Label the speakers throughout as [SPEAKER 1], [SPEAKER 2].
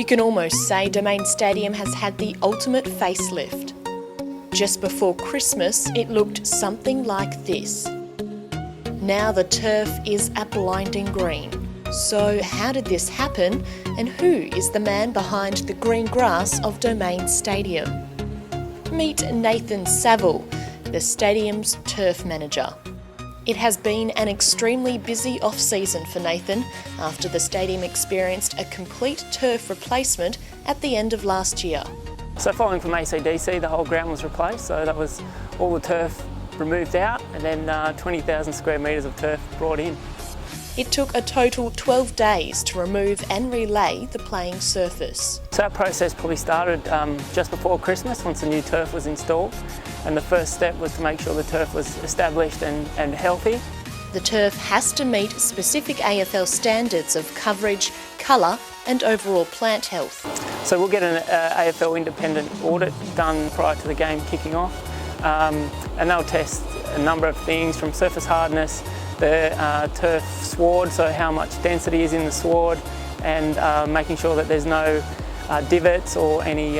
[SPEAKER 1] can almost say Domain Stadium has had the ultimate facelift. Just before Christmas, it looked something like this. Now the turf is a blinding green. So how did this happen, and who is the man behind the green grass of Domain Stadium? Meet Nathan Saville, the stadium's turf manager. It has been an extremely busy off-season for Nathan after the stadium experienced a complete turf replacement at the end of last year.
[SPEAKER 2] So following from ACDC, the whole ground was replaced, so that was all the turf removed out and then 20,000 square metres of turf brought in.
[SPEAKER 1] It took a total 12 days to remove and relay the playing surface.
[SPEAKER 2] So that process probably started just before Christmas once the new turf was installed, and the first step was to make sure the turf was established and healthy.
[SPEAKER 1] The turf has to meet specific AFL standards of coverage, colour and overall plant health.
[SPEAKER 2] So we'll get an AFL independent audit done prior to the game kicking off, and they'll test a number of things from surface hardness, the turf sward, so how much density is in the sward, and making sure that there's no divots or any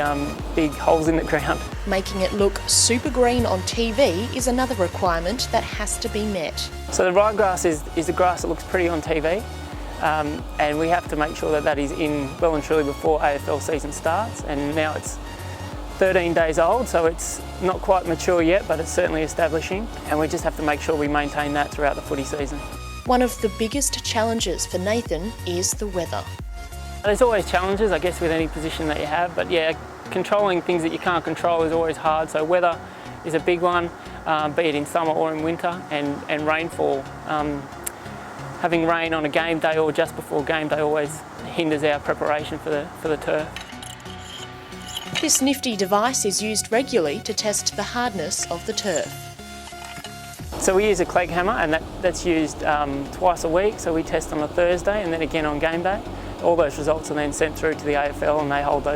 [SPEAKER 2] big holes in the ground.
[SPEAKER 1] Making it look super green on TV is another requirement that has to be met.
[SPEAKER 2] So the ryegrass is the grass that looks pretty on TV, and we have to make sure that that is in well and truly before AFL season starts, and now it's 13 days old, so it's not quite mature yet, but it's certainly establishing, and we just have to make sure we maintain that throughout the footy season.
[SPEAKER 1] One of the biggest challenges for Nathan is the weather.
[SPEAKER 2] There's always challenges, I guess, with any position that you have, but yeah, controlling things that you can't control is always hard, so weather is a big one, be it in summer or in winter, and rainfall. Having rain on a game day or just before game day always hinders our preparation for the turf.
[SPEAKER 1] This nifty device is used regularly to test the hardness of the turf.
[SPEAKER 2] So we use a clegg hammer, and that's used twice a week, so we test on a Thursday and then again on game day. All those results are then sent through to the AFL and they hold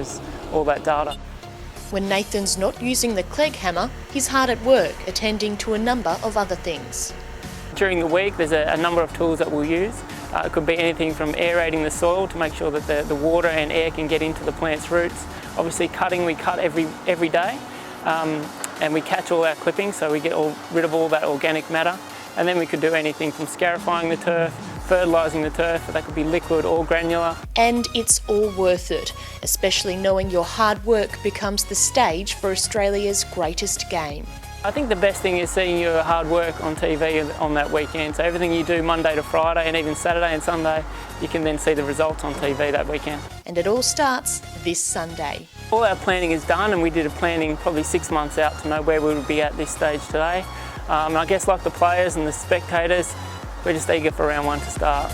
[SPEAKER 2] all that data.
[SPEAKER 1] When Nathan's not using the clegg hammer, he's hard at work attending to a number of other things.
[SPEAKER 2] During the week there's a number of tools that we'll use. It could be anything from aerating the soil to make sure that the water and air can get into the plant's roots. Obviously cutting, we cut every day, and we catch all our clippings, so we get rid of all that organic matter. And then we could do anything from scarifying the turf, fertilising the turf, that could be liquid or granular.
[SPEAKER 1] And it's all worth it, especially knowing your hard work becomes the stage for Australia's greatest game.
[SPEAKER 2] I think the best thing is seeing your hard work on TV on that weekend. So everything you do Monday to Friday and even Saturday and Sunday, you can then see the results on TV that weekend.
[SPEAKER 1] And it all starts this Sunday.
[SPEAKER 2] All our planning is done, and we did a planning probably 6 months out to know where we would be at this stage today. And I guess like the players and the spectators, we're just eager for round one to start.